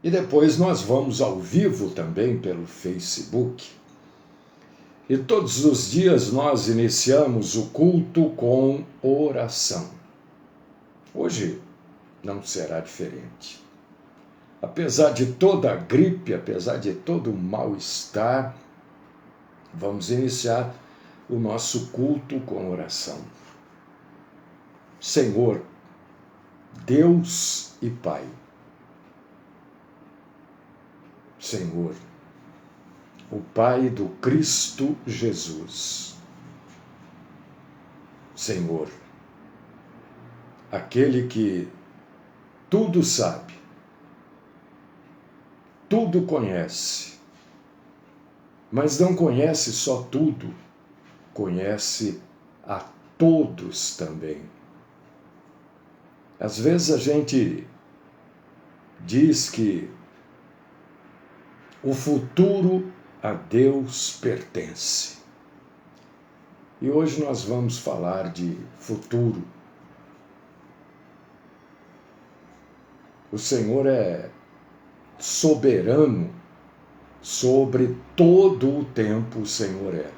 E depois nós vamos ao vivo também pelo Facebook. E todos os dias nós iniciamos o culto com oração. Hoje não será diferente. Apesar de toda a gripe, apesar de todo o mal-estar, vamos iniciar o nosso culto com oração. Senhor, Deus e Pai. Senhor, o Pai do Cristo Jesus. Senhor, aquele que tudo sabe, tudo conhece, mas não conhece só tudo, conhece a todos também. Às vezes a gente diz que o futuro a Deus pertence. E hoje nós vamos falar de futuro. O Senhor é soberano sobre todo o tempo, o Senhor é.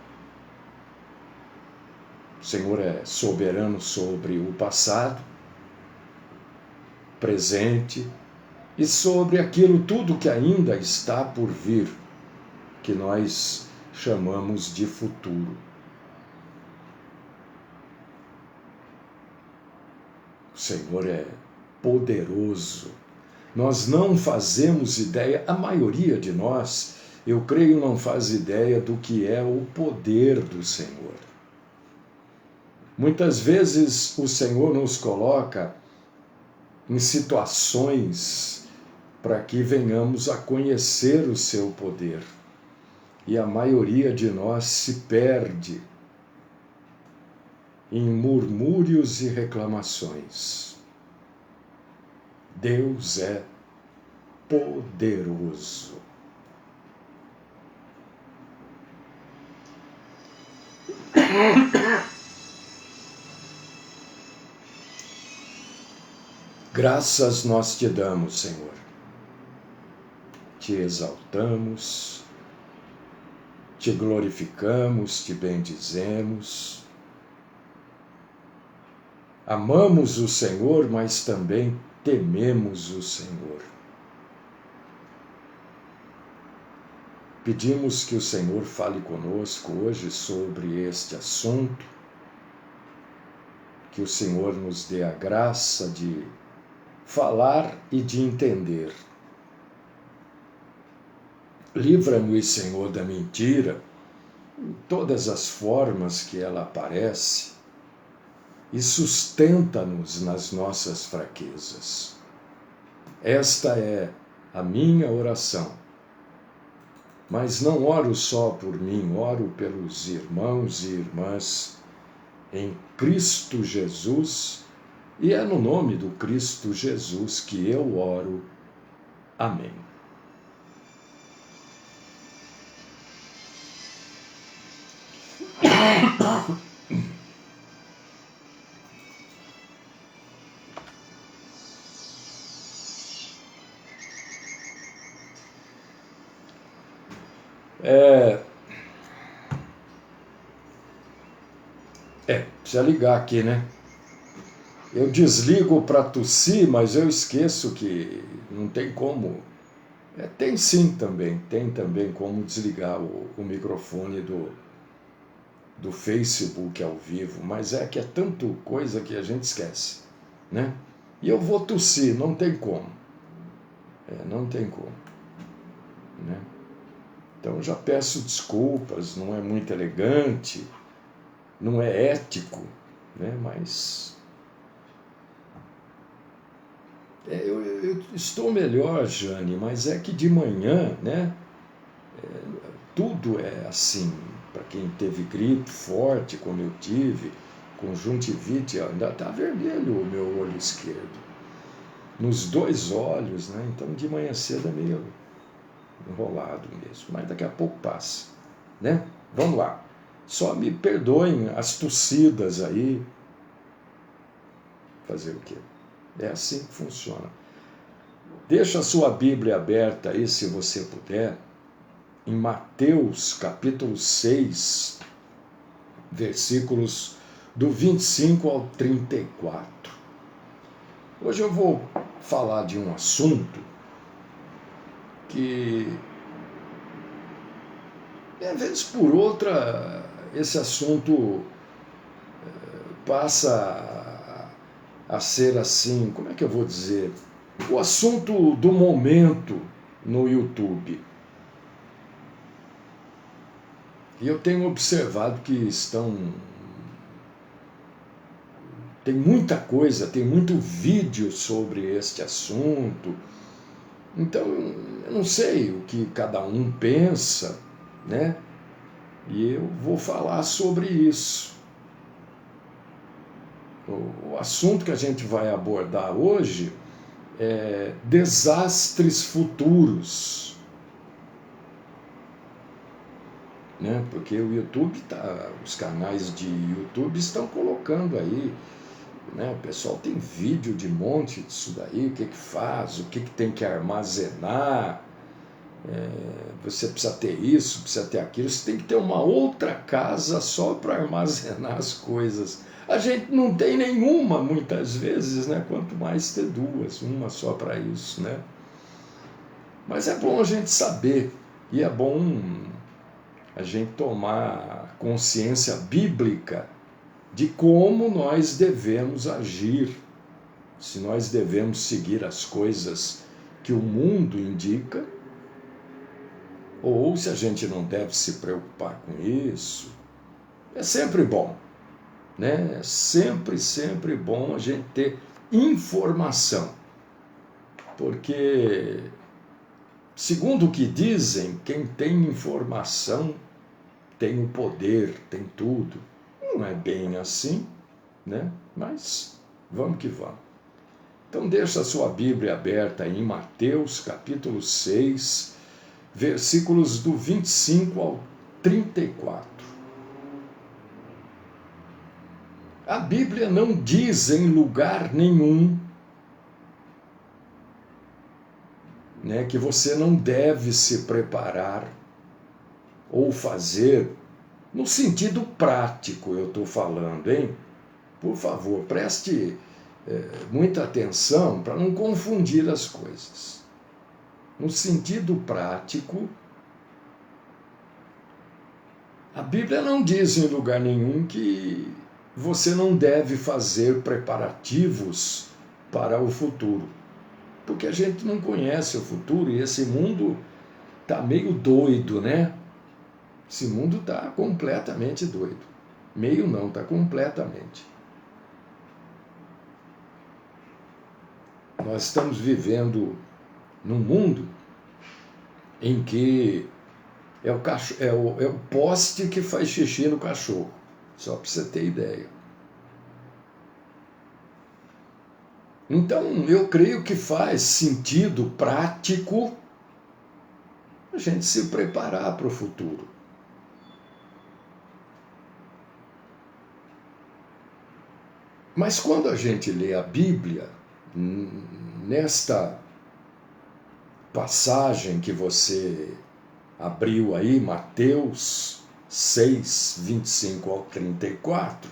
O Senhor é soberano sobre o passado, presente e sobre aquilo tudo que ainda está por vir, que nós chamamos de futuro. O Senhor é poderoso. Nós não fazemos ideia, a maioria de nós, eu creio, não faz ideia do que é o poder do Senhor. Muitas vezes o Senhor nos coloca em situações para que venhamos a conhecer o seu poder. E a maioria de nós se perde em murmúrios e reclamações. Deus é poderoso. Graças nós te damos, Senhor. Te exaltamos, te glorificamos, te bendizemos. Amamos o Senhor, mas também tememos o Senhor. Pedimos que o Senhor fale conosco hoje sobre este assunto, que o Senhor nos dê a graça de falar e de entender. Livra-nos, Senhor, da mentira, em todas as formas que ela aparece, e sustenta-nos nas nossas fraquezas. Esta é a minha oração. Mas não oro só por mim, oro pelos irmãos e irmãs em Cristo Jesus, e é no nome do Cristo Jesus que eu oro. Amém. Precisa ligar aqui, né? Eu desligo para tossir, mas eu esqueço que não tem como. Tem sim também, tem também como desligar o microfone do Facebook ao vivo, mas é que é tanto coisa que a gente esquece, né? E eu vou tossir, não tem como. Não tem como, né? Então já peço desculpas, não é muito elegante, não é ético, né? Mas eu estou melhor, Jane, mas é que de manhã, né? Tudo é assim. Para quem teve gripe forte, como eu tive, conjuntivite, ainda está vermelho o meu olho esquerdo. Nos dois olhos, né? Então de manhã cedo é meio enrolado mesmo, mas daqui a pouco passa, né? Vamos lá. Só me perdoem as tossidas aí. Fazer o quê? É assim que funciona. Deixa a sua Bíblia aberta aí, se você puder, em Mateus capítulo 6, versículos do 25 ao 34. Hoje eu vou falar de um assunto que, de vez por outra, esse assunto passa a ser assim, como é que eu vou dizer? O assunto do momento no YouTube. E eu tenho observado que tem muita coisa, tem muito vídeo sobre este assunto. Então, eu não sei o que cada um pensa, né? E eu vou falar sobre isso. O assunto que a gente vai abordar hoje é desastres futuros. Né? Porque o YouTube os canais de YouTube estão colocando aí, né? O pessoal tem vídeo de monte disso daí, o que faz, o que tem que armazenar, você precisa ter isso, precisa ter aquilo, você tem que ter uma outra casa só para armazenar as coisas. A gente não tem nenhuma muitas vezes, né? Quanto mais ter duas, uma só para isso, né? Mas é bom a gente saber, e é bom a gente tomar consciência bíblica de como nós devemos agir, se nós devemos seguir as coisas que o mundo indica, ou se a gente não deve se preocupar com isso. É sempre bom, né? É sempre bom a gente ter informação, porque, segundo o que dizem, quem tem informação tem o poder, tem tudo. Não é bem assim, né? Mas vamos que vamos. Então deixa a sua Bíblia aberta em Mateus capítulo 6, versículos do 25 ao 34. A Bíblia não diz em lugar nenhum, né, que você não deve se preparar ou fazer, no sentido prático eu estou falando, hein? Por favor, preste muita atenção para não confundir as coisas. No sentido prático, a Bíblia não diz em lugar nenhum que você não deve fazer preparativos para o futuro, porque a gente não conhece o futuro e esse mundo está meio doido, né? Esse mundo está completamente doido. Meio não, está completamente. Nós estamos vivendo num mundo em que é o poste que faz xixi no cachorro, só para você ter ideia. Então, eu creio que faz sentido prático a gente se preparar para o futuro. Mas quando a gente lê a Bíblia, nesta passagem que você abriu aí, Mateus 6, 25 ao 34,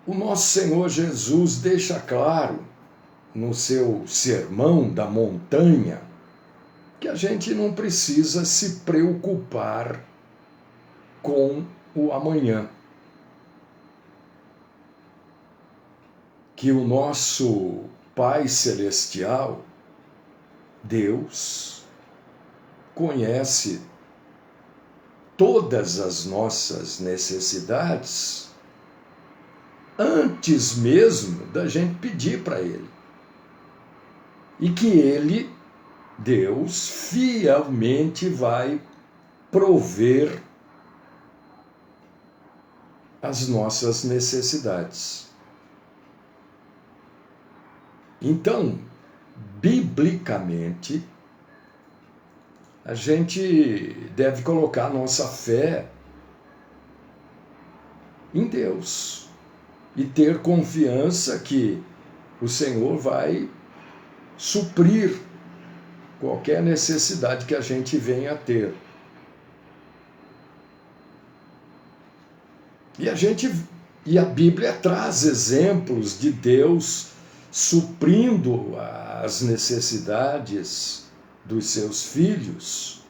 o nosso Senhor Jesus deixa claro no seu sermão da montanha que a gente não precisa se preocupar com o amanhã. Que o nosso Pai Celestial, Deus, conhece todas as nossas necessidades antes mesmo da gente pedir para Ele. E que Ele, Deus, fielmente vai prover as nossas necessidades. Então, biblicamente, a gente deve colocar a nossa fé em Deus. e ter confiança que o Senhor vai suprir qualquer necessidade que a gente venha a ter. E a Bíblia traz exemplos de Deus suprindo as necessidades dos seus filhos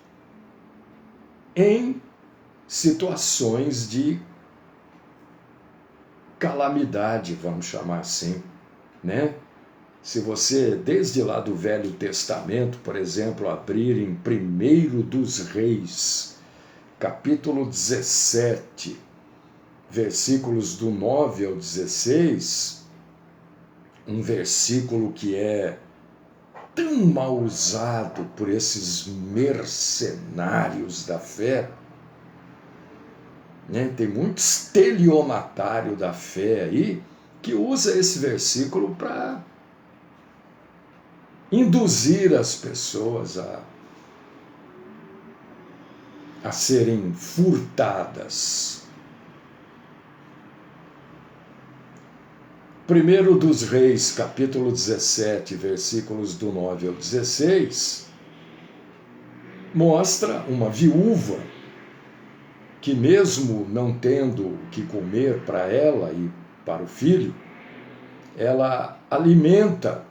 em situações de calamidade, vamos chamar assim, né? Se você, desde lá do Velho Testamento, por exemplo, abrir em 1 dos Reis, capítulo 17, versículos do 9 ao 16, um versículo que é tão mal usado por esses mercenários da fé, né? Tem muito estelionatário da fé aí que usa esse versículo para induzir as pessoas a serem furtadas. 1 dos Reis, capítulo 17, versículos do 9 ao 16, mostra uma viúva que, mesmo não tendo o que comer para ela e para o filho, ela alimenta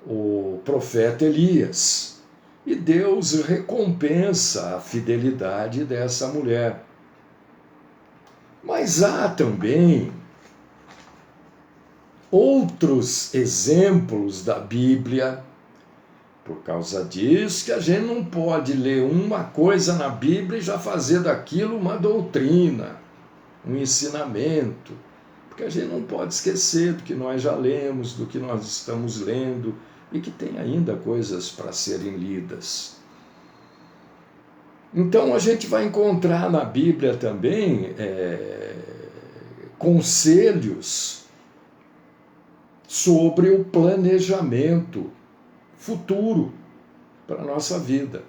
o profeta Elias. E Deus recompensa a fidelidade dessa mulher. Mas há também outros exemplos da Bíblia. Por causa disso que a gente não pode ler uma coisa na Bíblia e já fazer daquilo uma doutrina, um ensinamento. Porque a gente não pode esquecer do que nós já lemos, do que nós estamos lendo e que tem ainda coisas para serem lidas. Então a gente vai encontrar na Bíblia também conselhos sobre o planejamento futuro para a nossa vida.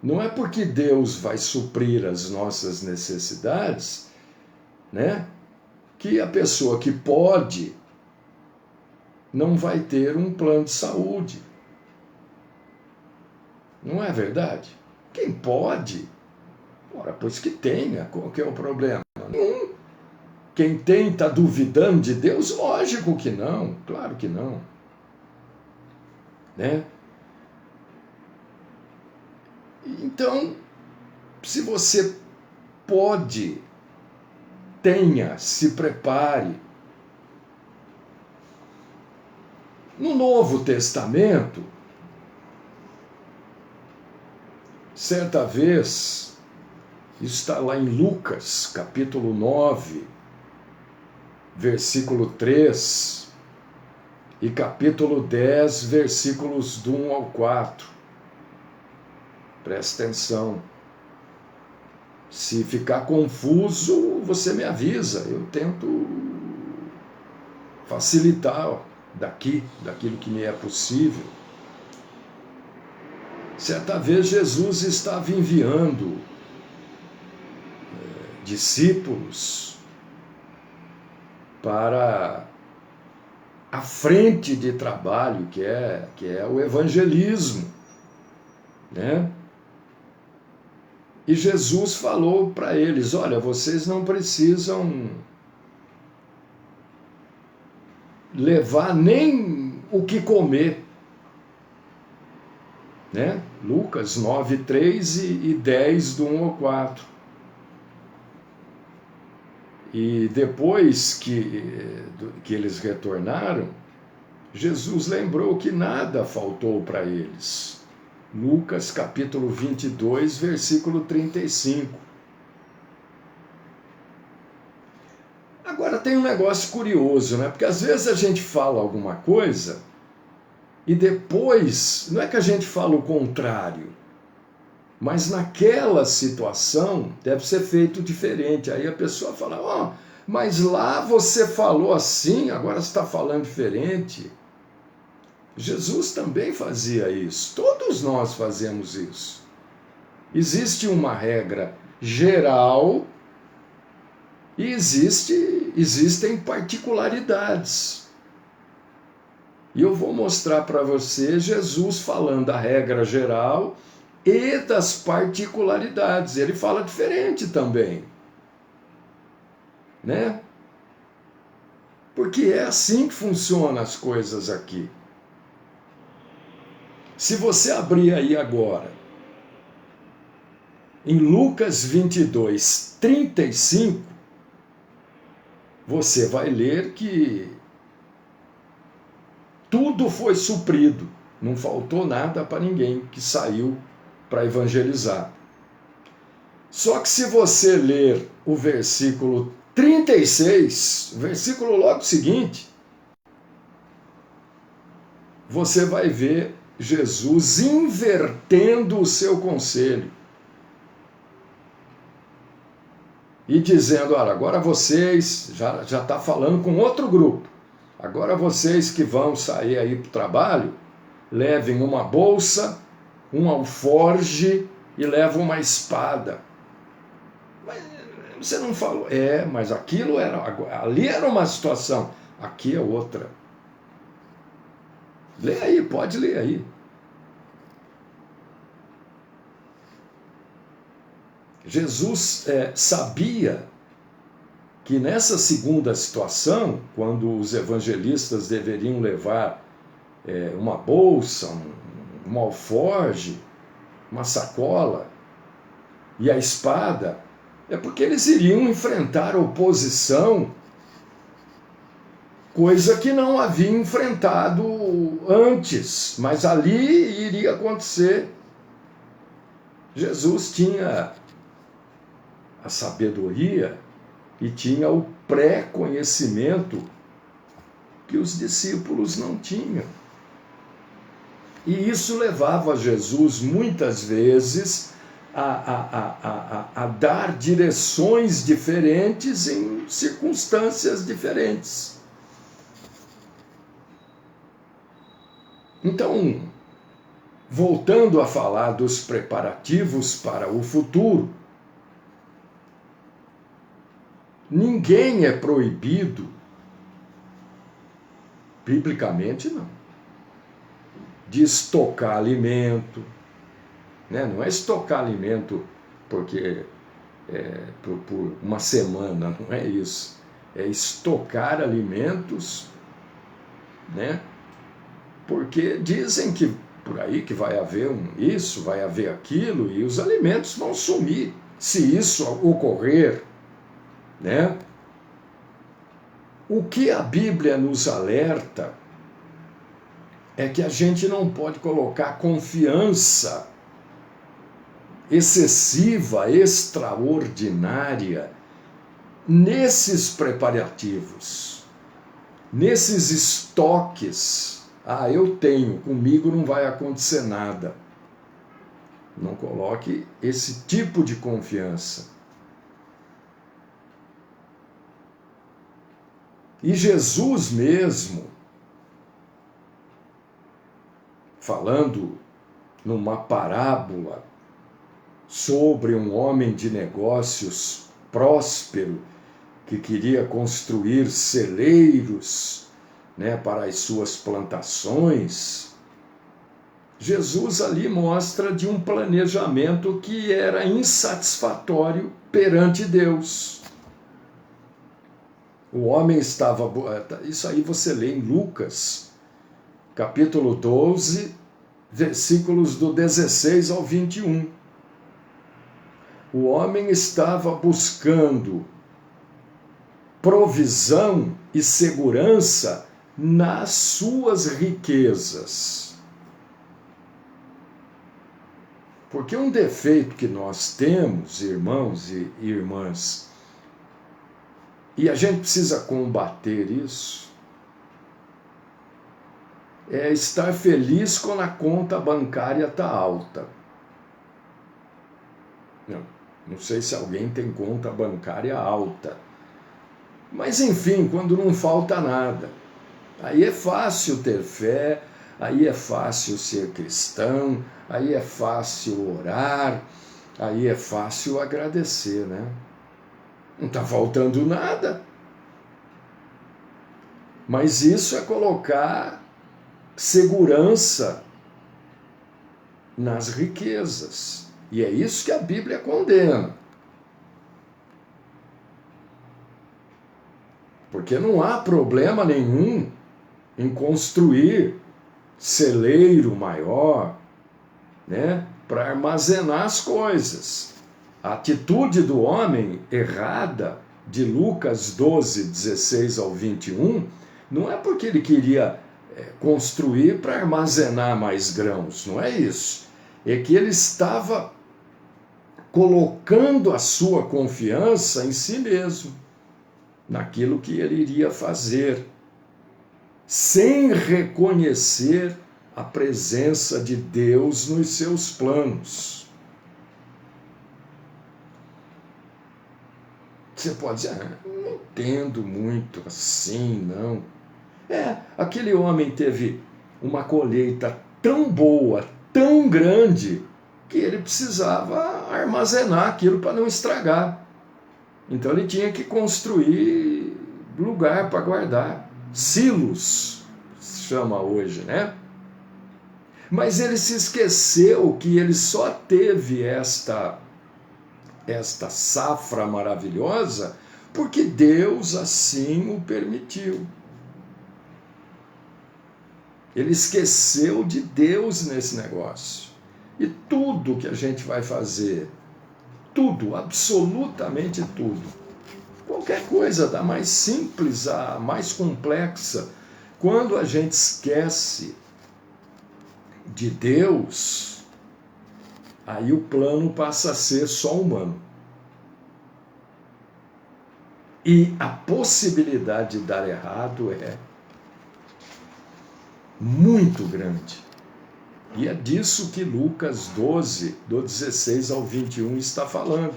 Não é porque Deus vai suprir as nossas necessidades, né, que a pessoa que pode não vai ter um plano de saúde. Não é verdade? Quem pode, ora, pois que tenha, qual que é o problema? Nenhum. Quem tem está duvidando de Deus? Lógico que não, claro que não. Né? Então, se você pode, tenha, se prepare. No Novo Testamento, certa vez, isso está lá em Lucas, capítulo 9, versículo 3, e capítulo 10, versículos do 1 ao 4. Presta atenção. Se ficar confuso, você me avisa. Eu tento facilitar daquilo que me é possível. Certa vez Jesus estava enviando discípulos para a frente de trabalho, que é o evangelismo, né? E Jesus falou para eles: olha, vocês não precisam levar nem o que comer, né? Lucas 9, 3 e 10, do 1 ao 4. E depois que eles retornaram, Jesus lembrou que nada faltou para eles. Lucas capítulo 22, versículo 35. Agora tem um negócio curioso, né? Porque às vezes a gente fala alguma coisa e depois, não é que a gente fala o contrário, mas naquela situação deve ser feito diferente. Aí a pessoa fala: ó, mas lá você falou assim, agora você está falando diferente. Jesus também fazia isso, todos nós fazemos isso. Existe uma regra geral E existem particularidades. E eu vou mostrar para você Jesus falando da regra geral e das particularidades. Ele fala diferente também, né? Porque é assim que funcionam as coisas aqui. Se você abrir aí agora, em Lucas 22, 35, você vai ler que tudo foi suprido, não faltou nada para ninguém que saiu para evangelizar. Só que se você ler o versículo 36, o versículo logo seguinte, você vai ver Jesus invertendo o seu conselho e dizendo, olha, agora vocês, já está falando com outro grupo, agora vocês que vão sair aí para o trabalho, levem uma bolsa, um alforge e levem uma espada. Mas você não falou, mas aquilo ali era uma situação, aqui é outra. Lê aí, pode ler aí. Jesus sabia que nessa segunda situação, quando os evangelistas deveriam levar uma bolsa, um alforge, uma sacola e a espada, é porque eles iriam enfrentar oposição, coisa que não haviam enfrentado antes, mas ali iria acontecer. Jesus tinha a sabedoria e tinha o pré-conhecimento que os discípulos não tinham. E isso levava Jesus muitas vezes a dar direções diferentes em circunstâncias diferentes. Então, voltando a falar dos preparativos para o futuro, ninguém é proibido, biblicamente não, de estocar alimento, né? Não é estocar alimento porque por uma semana, não é isso. É estocar alimentos, né? Porque dizem que por aí que vai haver isso, vai haver aquilo, e os alimentos vão sumir se isso ocorrer, né? O que a Bíblia nos alerta é que a gente não pode colocar confiança excessiva, extraordinária nesses preparativos, nesses estoques. Eu tenho, comigo não vai acontecer nada. Não coloque esse tipo de confiança. E Jesus mesmo, falando numa parábola sobre um homem de negócios próspero que queria construir celeiros, né, para as suas plantações, Jesus ali mostra de um planejamento que era insatisfatório perante Deus. O homem estava... Isso aí você lê em Lucas, capítulo 12, versículos do 16 ao 21. O homem estava buscando provisão e segurança nas suas riquezas. Porque um defeito que nós temos, irmãos e irmãs, e a gente precisa combater isso, é estar feliz quando a conta bancária está alta. Não sei se alguém tem conta bancária alta. Mas enfim, quando não falta nada. Aí é fácil ter fé, aí é fácil ser cristão, aí é fácil orar, aí é fácil agradecer, né? Não está faltando nada. Mas isso é colocar segurança nas riquezas. E é isso que a Bíblia condena. Porque não há problema nenhum em construir celeiro maior, né, para armazenar as coisas. A atitude do homem errada, de Lucas 12, 16 ao 21, não é porque ele queria construir para armazenar mais grãos, não é isso. É que ele estava colocando a sua confiança em si mesmo, naquilo que ele iria fazer, sem reconhecer a presença de Deus nos seus planos. Você pode dizer, não entendo muito assim, não. Aquele homem teve uma colheita tão boa, tão grande, que ele precisava armazenar aquilo para não estragar. Então ele tinha que construir lugar para guardar. Silos, se chama hoje, né? Mas ele se esqueceu que ele só teve esta safra maravilhosa porque Deus assim o permitiu. Ele esqueceu de Deus nesse negócio. E tudo que a gente vai fazer, tudo, absolutamente tudo, qualquer coisa, da mais simples à mais complexa, quando a gente esquece de Deus, aí o plano passa a ser só humano. E a possibilidade de dar errado é muito grande. E é disso que Lucas 12, do 16 ao 21, está falando.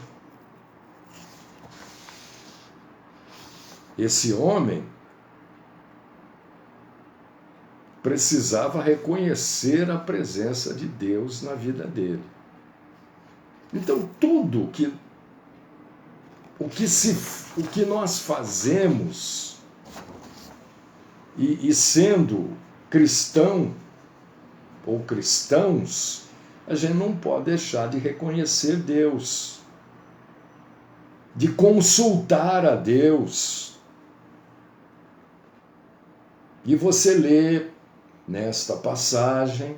Esse homem precisava reconhecer a presença de Deus na vida dele. Então, tudo o que nós fazemos, e sendo cristão ou cristãos, a gente não pode deixar de reconhecer Deus, de consultar a Deus. E você lê nesta passagem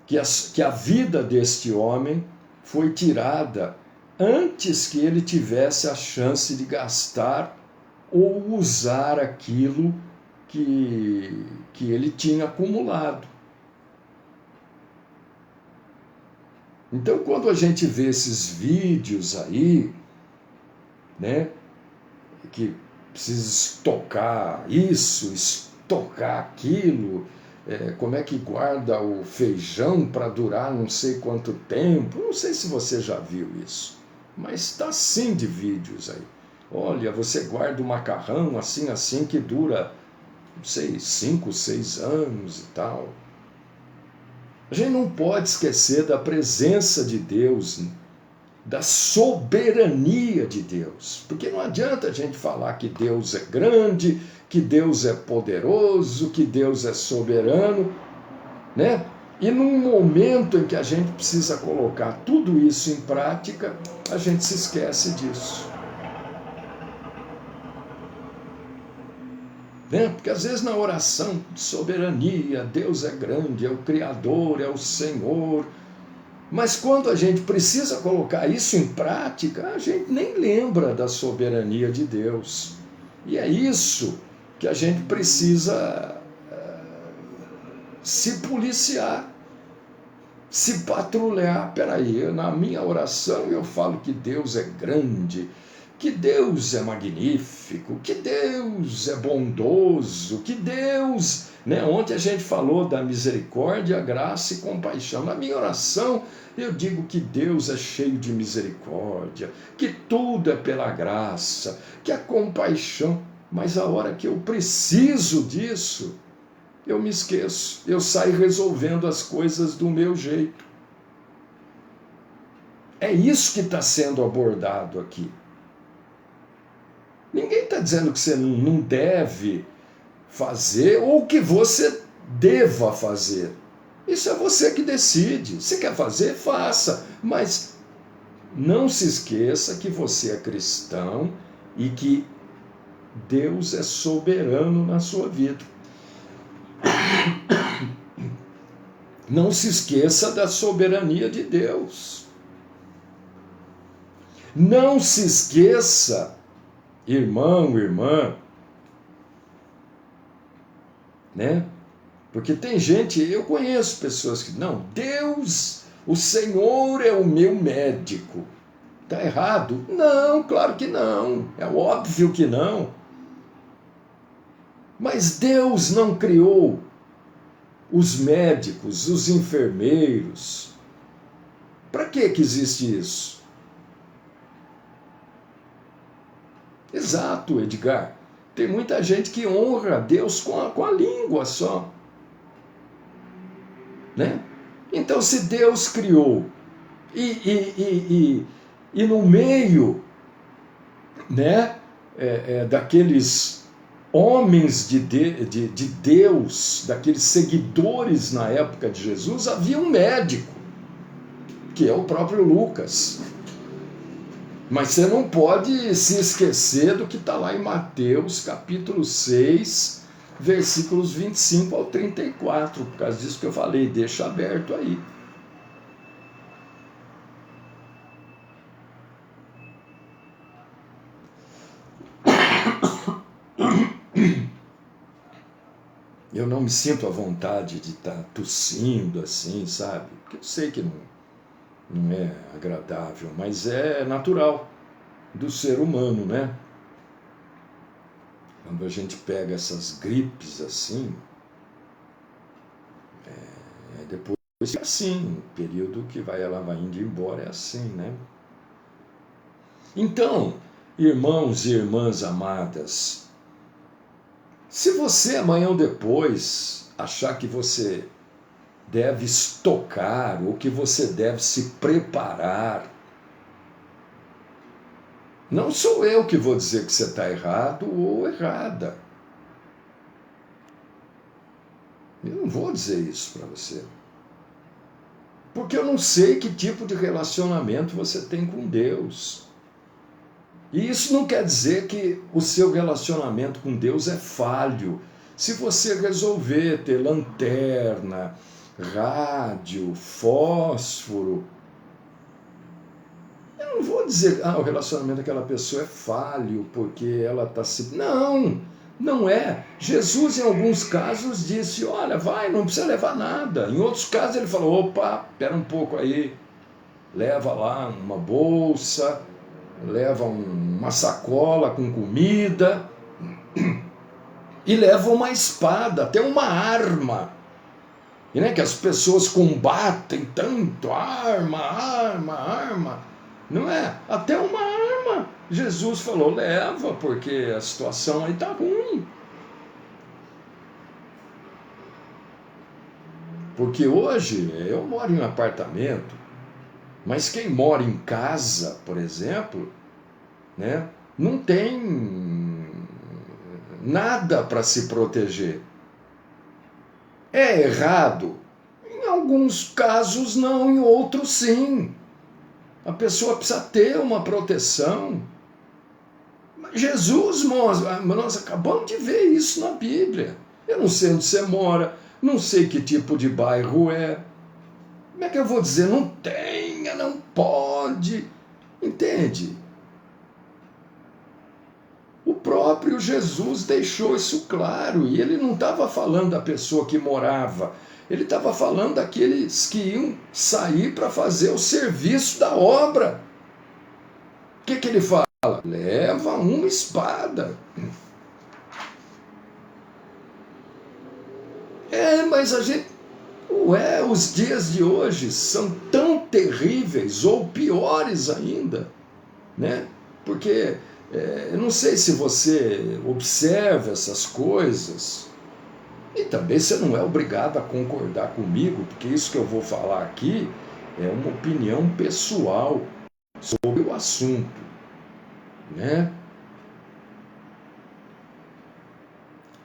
que a vida deste homem foi tirada antes que ele tivesse a chance de gastar ou usar aquilo que ele tinha acumulado. Então, quando a gente vê esses vídeos aí, né, que precisa estocar isso, estocar aquilo, como é que guarda o feijão para durar não sei quanto tempo, não sei se você já viu isso, mas está assim de vídeos aí. Olha, você guarda o macarrão assim que dura, não sei, 5, 6 anos e tal. A gente não pode esquecer da presença de Deus, da soberania de Deus. Porque não adianta a gente falar que Deus é grande, que Deus é poderoso, que Deus é soberano, né? E num momento em que a gente precisa colocar tudo isso em prática, a gente se esquece disso. Porque às vezes na oração de soberania, Deus é grande, é o Criador, é o Senhor, mas quando a gente precisa colocar isso em prática, a gente nem lembra da soberania de Deus. E é isso que a gente precisa se policiar, se patrulhar. Peraí, na minha oração eu falo que Deus é grande, que Deus é magnífico, que Deus é bondoso, que Deus... Ontem a gente falou da misericórdia, graça e compaixão. Na minha oração eu digo que Deus é cheio de misericórdia, que tudo é pela graça, que a compaixão... Mas a hora que eu preciso disso, eu me esqueço. Eu saio resolvendo as coisas do meu jeito. É isso que está sendo abordado aqui. Ninguém está dizendo que você não deve fazer ou que você deva fazer. Isso é você que decide. Se quer fazer, faça. Mas não se esqueça que você é cristão e que Deus é soberano na sua vida. Não se esqueça da soberania de Deus. Não se esqueça, irmão, irmã, né? Porque tem gente, eu conheço pessoas que, não, Deus, o Senhor é o meu médico. Está errado? Não, claro que não. É óbvio que não. Mas Deus não criou os médicos, os enfermeiros. Para que existe isso? Exato, Edgar. Tem muita gente que honra a Deus com a língua só. Né? Então, se Deus criou e no meio, né, daqueles homens de Deus, daqueles seguidores na época de Jesus, havia um médico, que é o próprio Lucas. Mas você não pode se esquecer do que está lá em Mateus, capítulo 6, versículos 25 ao 34, por causa disso que eu falei, deixa aberto aí. Eu não me sinto à vontade de estar tossindo assim, sabe? Porque eu sei que não é agradável, mas é natural do ser humano, né? Quando a gente pega essas gripes assim, depois é assim, o período que ela vai indo embora é assim, né? Então, irmãos e irmãs amadas, se você amanhã ou depois achar que você deve estocar ou que você deve se preparar, não sou eu que vou dizer que você está errado ou errada. Eu não vou dizer isso para você. Porque eu não sei que tipo de relacionamento você tem com Deus. E isso não quer dizer que o seu relacionamento com Deus é falho. Se você resolver ter lanterna, rádio, fósforo, eu não vou dizer, o relacionamento daquela pessoa é falho, porque ela está se... Não é. Jesus, em alguns casos, disse, olha, vai, não precisa levar nada. Em outros casos, ele falou, opa, espera um pouco aí, leva lá uma bolsa, leva uma sacola com comida e leva uma espada, até uma arma. E né, que as pessoas combatem tanto, arma, não é? Até uma arma. Jesus falou, leva, porque a situação aí está ruim. Porque hoje eu moro em um apartamento, mas quem mora em casa, por exemplo, né, não tem nada para se proteger. É errado? Em alguns casos não, em outros sim. A pessoa precisa ter uma proteção. Jesus, nós acabamos de ver isso na Bíblia. Eu não sei onde você mora, não sei que tipo de bairro é. Como é que eu vou dizer? Não tenha, não pode. Entende? O próprio Jesus deixou isso claro, e ele não estava falando da pessoa que morava, ele estava falando daqueles que iam sair para fazer o serviço da obra. O que ele fala? Leva uma espada. Mas a gente... os dias de hoje são tão terríveis, ou piores ainda, né? Porque... eu não sei se você observa essas coisas, e também você não é obrigado a concordar comigo, porque isso que eu vou falar aqui é uma opinião pessoal sobre o assunto, né?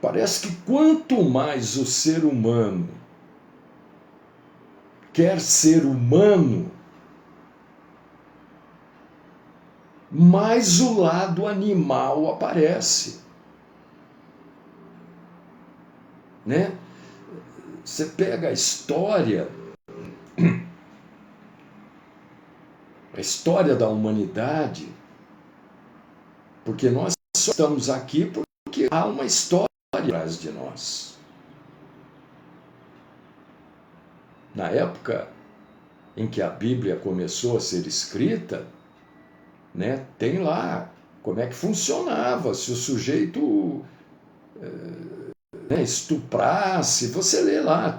Parece que quanto mais o ser humano quer ser humano, mais o lado animal aparece, né? Você pega a história da humanidade, porque nós só estamos aqui porque há uma história atrás de nós. Na época em que a Bíblia começou a ser escrita, né, tem lá como é que funcionava, se o sujeito estuprasse, você lê lá,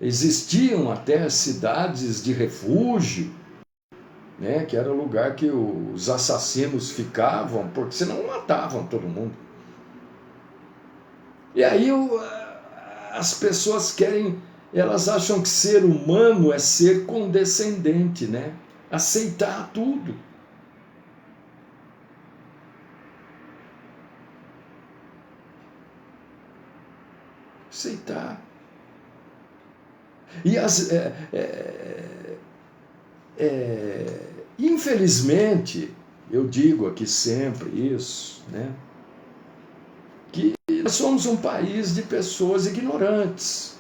existiam até cidades de refúgio, né, que era o lugar que os assassinos ficavam, porque senão matavam todo mundo. E aí as pessoas elas acham que ser humano é ser condescendente, né? Aceitar tudo. Aceitar. E infelizmente, eu digo aqui sempre isso, né? Que nós somos um país de pessoas ignorantes.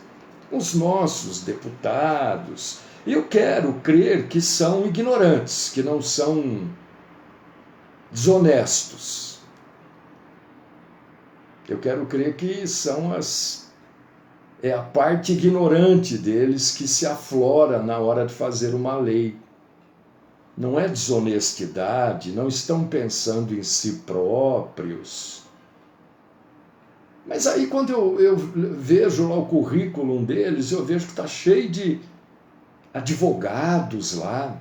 Os nossos deputados, eu quero crer que são ignorantes, que não são desonestos. Eu quero crer que é a parte ignorante deles que se aflora na hora de fazer uma lei. Não é desonestidade, não estão pensando em si próprios. Mas aí quando eu vejo lá o currículo deles, eu vejo que está cheio de advogados lá,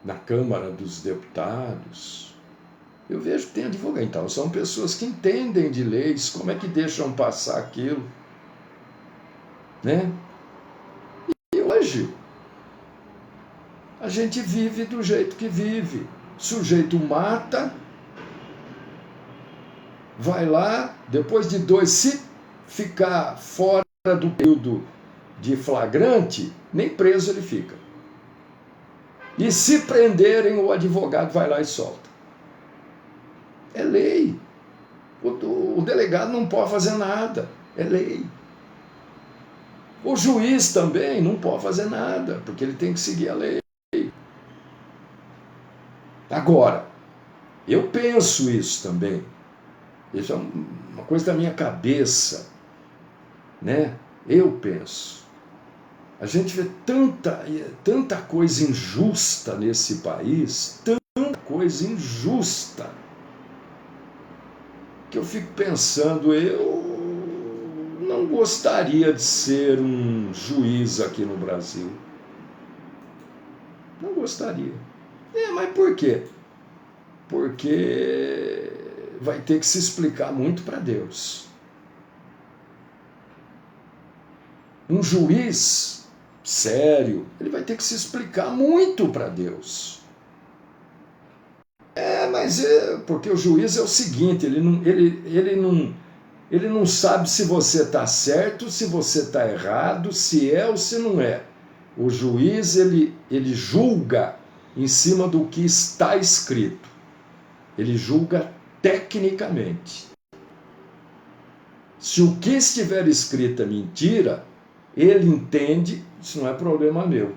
na Câmara dos Deputados. Eu vejo que tem advogado. Então, são pessoas que entendem de leis, como é que deixam passar aquilo, né? E hoje, a gente vive do jeito que vive. O sujeito mata, vai lá, depois de 2, se ficar fora do período de flagrante, nem preso ele fica. E se prenderem, o advogado vai lá e solta. É lei. O delegado não pode fazer nada. É lei. O juiz também não pode fazer nada, porque ele tem que seguir a lei. Agora, eu penso isso também. Isso é uma coisa da minha cabeça, né? Eu penso. A gente vê tanta coisa injusta nesse país, tanta coisa injusta, que eu fico pensando, eu não gostaria de ser um juiz aqui no Brasil. Não gostaria. Mas por quê? Porque vai ter que se explicar muito para Deus. Um juiz sério, ele vai ter que se explicar muito para Deus. Porque o juiz é o seguinte, ele não sabe se você está certo, se você está errado, se é ou se não é. O juiz, ele julga em cima do que está escrito. Ele julga tecnicamente. Se o que estiver escrito é mentira, ele entende, isso não é problema meu.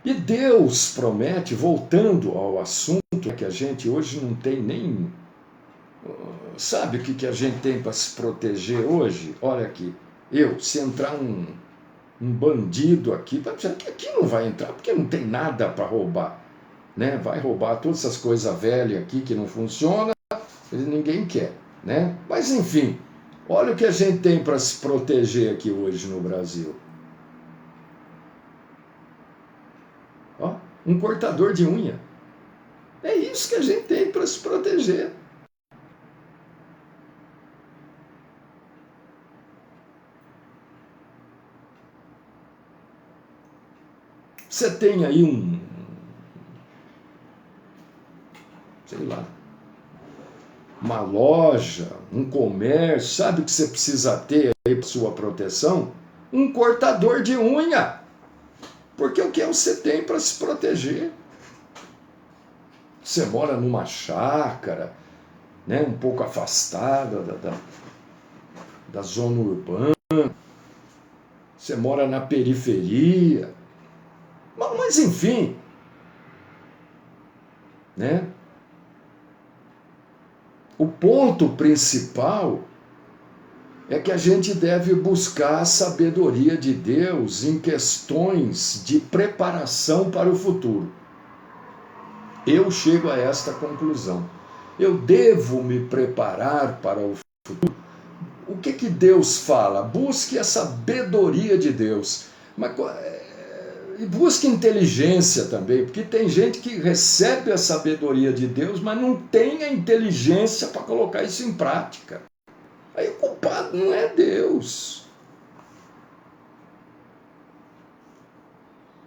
E Deus promete, voltando ao assunto, que a gente hoje não tem nem... Sabe o que a gente tem para se proteger hoje? Olha aqui, se entrar um bandido aqui não vai entrar, porque não tem nada para roubar. Né? Vai roubar todas essas coisas velhas aqui que não funcionam, ninguém quer. Né? Mas enfim, olha o que a gente tem para se proteger aqui hoje no Brasil. Ó, um cortador de unha. É isso que a gente tem para se proteger. Você tem aí sei lá, uma loja, um comércio, sabe o que você precisa ter aí para sua proteção? Um cortador de unha. Porque o que você tem para se proteger? Você mora numa chácara, né, um pouco afastada da zona urbana, você mora na periferia, mas enfim, né? O ponto principal é que a gente deve buscar a sabedoria de Deus em questões de preparação para o futuro. Eu chego a esta conclusão. Eu devo me preparar para o futuro. O que Deus fala? Busque a sabedoria de Deus. E busque inteligência também, porque tem gente que recebe a sabedoria de Deus, mas não tem a inteligência para colocar isso em prática. Aí o culpado não é Deus.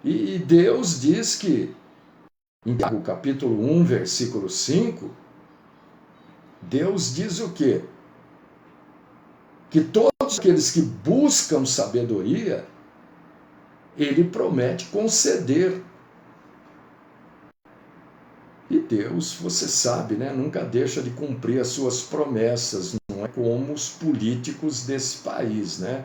E Deus diz que, em Tiago capítulo 1, versículo 5, Deus diz o quê? Que todos aqueles que buscam sabedoria, Ele promete conceder. E Deus, você sabe, né, nunca deixa de cumprir as suas promessas, não é como os políticos desse país, né?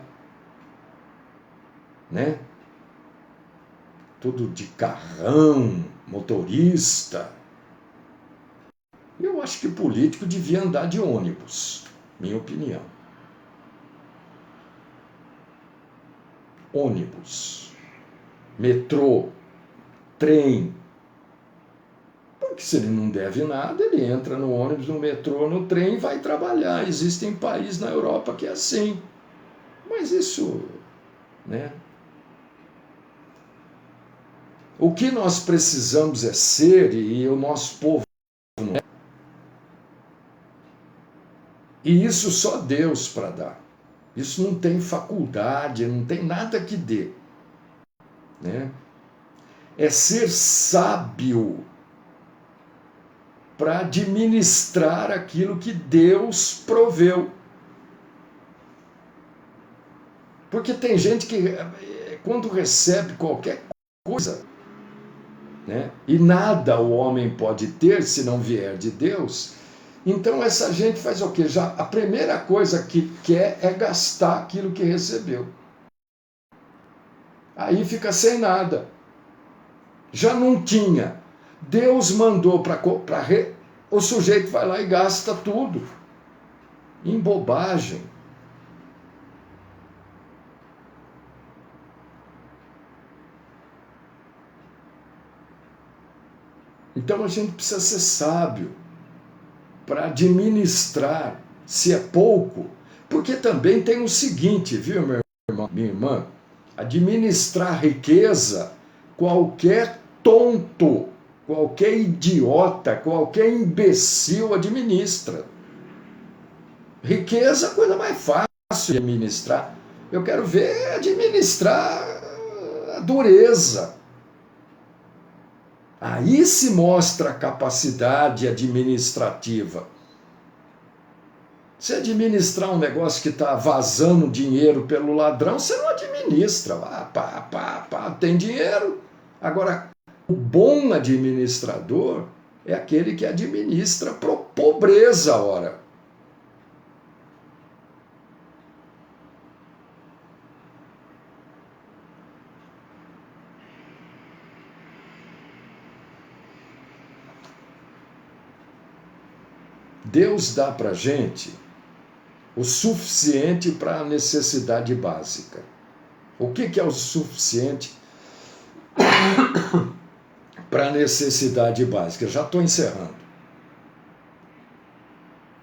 Tudo de carrão, motorista. Eu acho que o político devia andar de ônibus, minha opinião. Ônibus, metrô, trem. Porque se ele não deve nada, ele entra no ônibus, no metrô, no trem e vai trabalhar. Existem países na Europa que é assim. Mas isso, né? O que nós precisamos é ser, e o nosso povo não é. E isso só Deus para dar. Isso não tem faculdade, não tem nada que dê. Né? É ser sábio para administrar aquilo que Deus proveu. Porque tem gente que, quando recebe qualquer coisa, né, e nada o homem pode ter se não vier de Deus, então essa gente faz o quê? Já, a primeira coisa que quer é gastar aquilo que recebeu. Aí fica sem nada. Já não tinha. Deus mandou o sujeito vai lá e gasta tudo. Em bobagem. Então a gente precisa ser sábio para administrar, se é pouco, porque também tem o seguinte, viu, meu irmão, minha irmã? Administrar riqueza, qualquer tonto, qualquer idiota, qualquer imbecil administra. Riqueza é a coisa mais fácil de administrar. Eu quero ver administrar a dureza. Aí se mostra a capacidade administrativa. Se administrar um negócio que está vazando dinheiro pelo ladrão, você não administra. Tem dinheiro. Agora, o bom administrador é aquele que administra pobreza, ora. Deus dá para a gente o suficiente para a necessidade básica. O que é o suficiente para a necessidade básica? Já estou encerrando.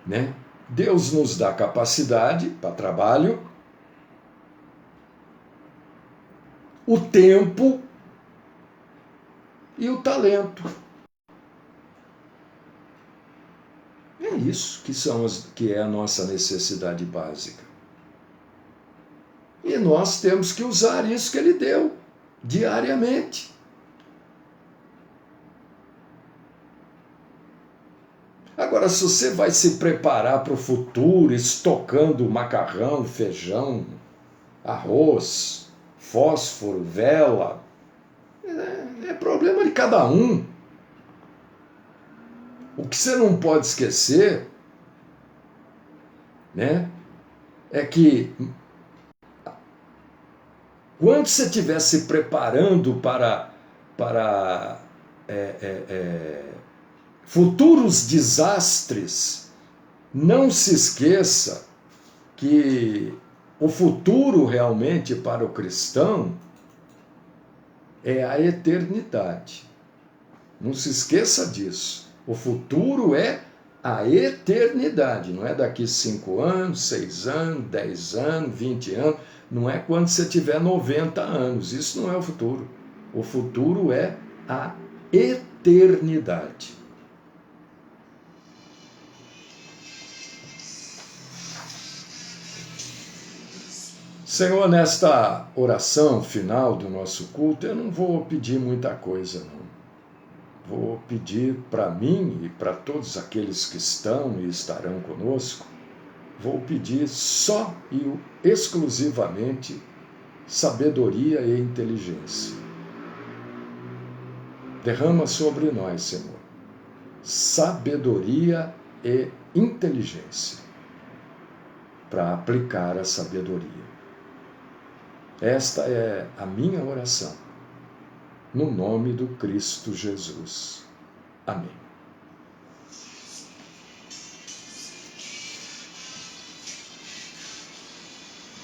Né? Deus nos dá capacidade para trabalho, o tempo e o talento. É isso que é a nossa necessidade básica. E nós temos que usar isso que Ele deu, diariamente. Agora, se você vai se preparar para o futuro, estocando macarrão, feijão, arroz, fósforo, vela, é problema de cada um. O que você não pode esquecer, né, é que quando você estiver se preparando para futuros desastres, não se esqueça que o futuro realmente para o cristão é a eternidade. Não se esqueça disso. O futuro é a eternidade. Não é daqui 5 anos, 6 anos, 10 anos, 20 anos. Não é quando você tiver 90 anos. Isso não é o futuro. O futuro é a eternidade. Senhor, nesta oração final do nosso culto, eu não vou pedir muita coisa, não. Vou pedir para mim e para todos aqueles que estão e estarão conosco, vou pedir só e exclusivamente sabedoria e inteligência. Derrama sobre nós, Senhor, sabedoria e inteligência para aplicar a sabedoria. Esta é a minha oração, no nome do Cristo Jesus. Amém.